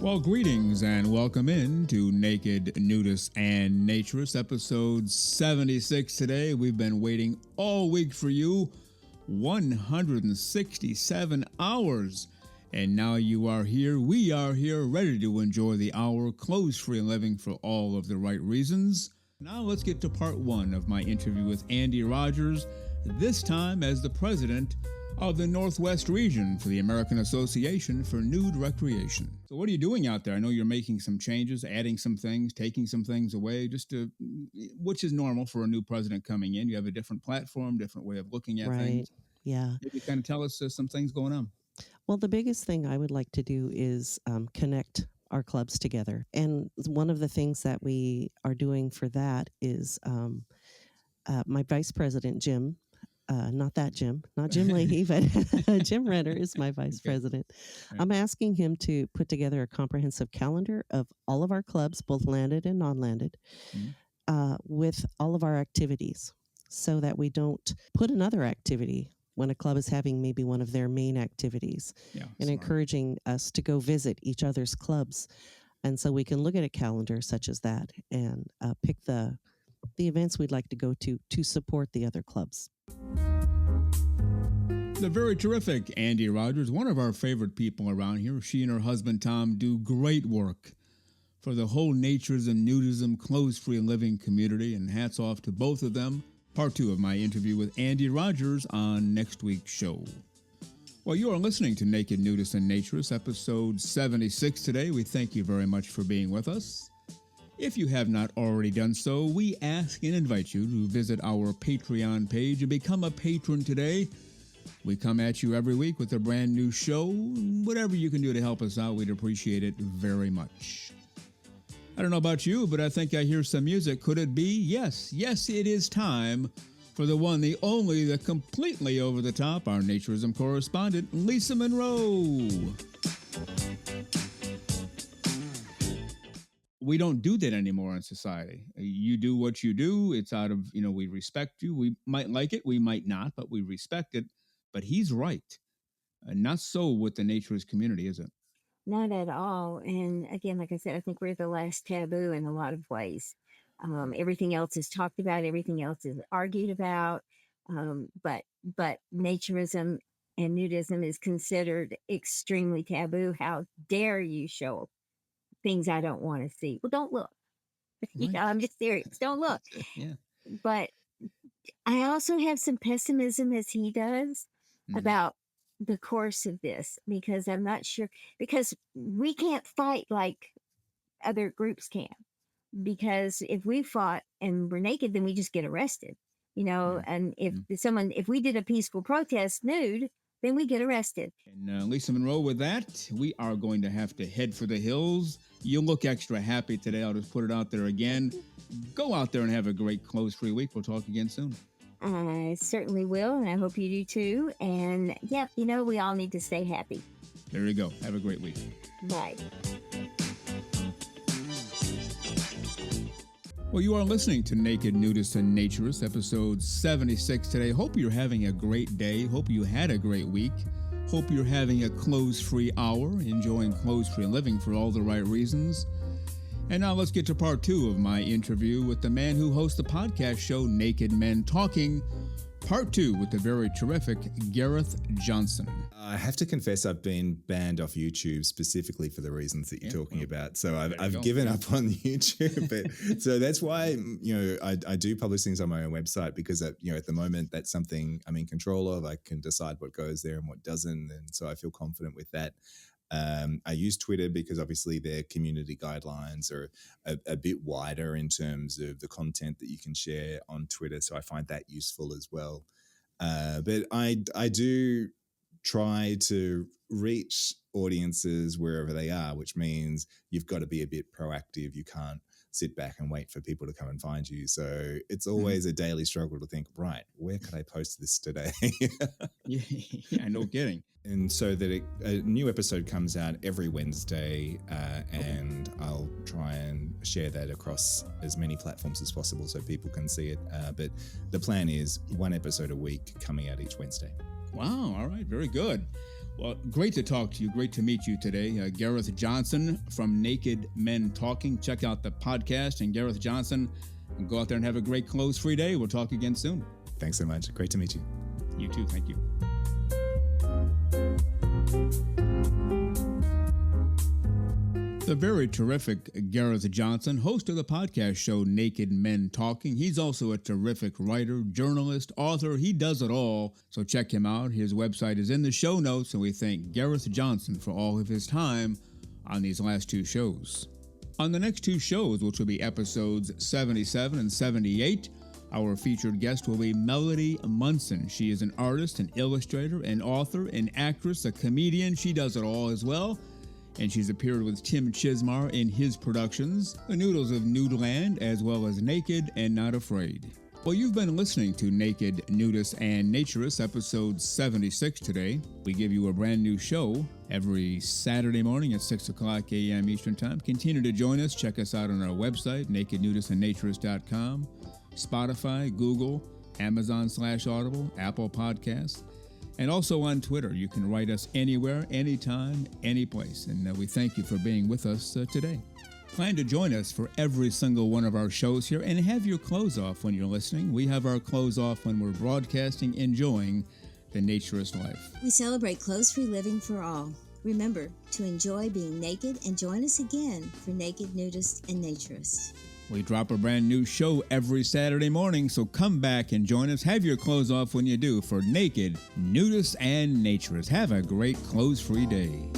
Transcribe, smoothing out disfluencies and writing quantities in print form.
Well, greetings and welcome in to Naked Nudists and Naturists, episode 76 today. We've been waiting all week for you, 167 hours. And now you are here, we are here, ready to enjoy the hour, clothes-free and living for all of the right reasons. Now let's get to part one of my interview with ANDEE RODGERS, this time as the president of the Northwest region for the American Association for Nude Recreation. So what are you doing out there? I know you're making some changes, adding some things, taking some things away, which is normal for a new president coming in. You have a different platform, different way of looking at things. Yeah. Maybe kind of tell us some things going on. Well, the biggest thing I would like to do is connect our clubs together. And one of the things that we are doing for that is my vice president, Jim, not Jim Leahy, but Jim Renner is my vice president. Right. I'm asking him to put together a comprehensive calendar of all of our clubs, both landed and non-landed, with all of our activities so that we don't put another activity when a club is having maybe one of their main activities, and encouraging us to go visit each other's clubs. And so we can look at a calendar such as that and pick the events we'd like to go to support the other clubs. The very terrific ANDEE RODGERS, one of our favorite people around here. She and her husband, Tom, do great work for the whole naturism, nudism, clothes-free and living community, and hats off to both of them. Part two of my interview with ANDEE RODGERS on next week's show. Well, you are listening to Naked Nudists and Naturists, episode 76 today. We thank you very much for being with us. If you have not already done so, we ask and invite you to visit our Patreon page and become a patron today. We come at you every week with a brand new show. Whatever you can do to help us out, we'd appreciate it very much. I don't know about you, but I think I hear some music. Could it be? Yes, it is time for the one, the only, the completely over-the-top, our naturism correspondent, Lisa Monroe. We don't do that anymore in society. You do what you do. It's out of, we respect you. We might like it, we might not, but we respect it. But he's right. Not so with the naturist community, is it? Not at all. And again, like I said, I think we're the last taboo in a lot of ways. Everything else is talked about. Everything else is argued about. But naturism and nudism is considered extremely taboo. How dare you show things I don't want to see? Well, don't look. Right. I'm just serious. Don't look. Yeah. But I also have some pessimism, as he does, about the course of this, because I'm not sure, because we can't fight like other groups can, because if we fought and we're naked, then we just get arrested, and if we did a peaceful protest nude, then we get arrested. And Lisa Monroe, with that, we are going to have to head for the hills. You look extra happy today. I'll just put it out there again. Go out there and have a great clothes-free week. We'll talk again soon. I certainly will, and I hope you do too. And yeah, we all need to stay happy. There you go. Have a great week. Bye. Well, you are listening to Naked Nudists and Naturists, episode 76 today. Hope you're having a great day. Hope you had a great week. Hope you're having a clothes-free hour, enjoying clothes-free living for all the right reasons. And now let's get to part two of my interview with the man who hosts the podcast show Naked Men Talking, part two with the very terrific GARETH JOHNSON. I have to confess I've been banned off YouTube specifically for the reasons that you're talking about. So I've given up on YouTube. But so that's why, I do publish things on my own website, because at the moment that's something I'm in control of. I can decide what goes there and what doesn't. And so I feel confident with that. I use Twitter because obviously their community guidelines are a bit wider in terms of the content that you can share on Twitter. So I find that useful as well. But I do try to reach audiences wherever they are, which means you've got to be a bit proactive. You can't sit back and wait for people to come and find you. So it's always a daily struggle to think, right, where could I post this today? Yeah, no kidding. And so that a new episode comes out every Wednesday, and I'll try and share that across as many platforms as possible so people can see it. But the plan is one episode a week coming out each Wednesday. Wow. All right. Very good. Well, great to talk to you. Great to meet you today. Gareth Johnson from Naked Men Talking. Check out the podcast and Gareth Johnson. And go out there and have a great clothes-free day. We'll talk again soon. Thanks so much. Great to meet you. You too. Thank you. The very terrific Gareth Johnson, host of the podcast show Naked Men Talking. He's also a terrific writer, journalist, author. He does it all, so check him out. His website is in the show notes, and we thank Gareth Johnson for all of his time on these last two shows. On the next two shows, which will be episodes 77 and 78, our featured guest will be Melody Munson. She is an artist, an illustrator, an author, an actress, a comedian. She does it all as well. And she's appeared with Tim Chismar in his productions, The Noodles of Nudeland, as well as Naked and Not Afraid. Well, you've been listening to Naked, Nudists, and Naturists, episode 76 today. We give you a brand new show every Saturday morning at 6 o'clock a.m. Eastern Time. Continue to join us. Check us out on our website, nakednudistandnaturist.com, Spotify, Google, Amazon/Audible, Apple Podcasts, and also on Twitter. You can write us anywhere, anytime, any place. And we thank you for being with us today. Plan to join us for every single one of our shows here and have your clothes off when you're listening. We have our clothes off when we're broadcasting, enjoying the naturist life. We celebrate clothes-free living for all. Remember to enjoy being naked and join us again for Naked, Nudists, and Naturists. We drop a brand new show every Saturday morning, so come back and join us. Have your clothes off when you do for Naked, Nudists, and Naturists. Have a great clothes-free day.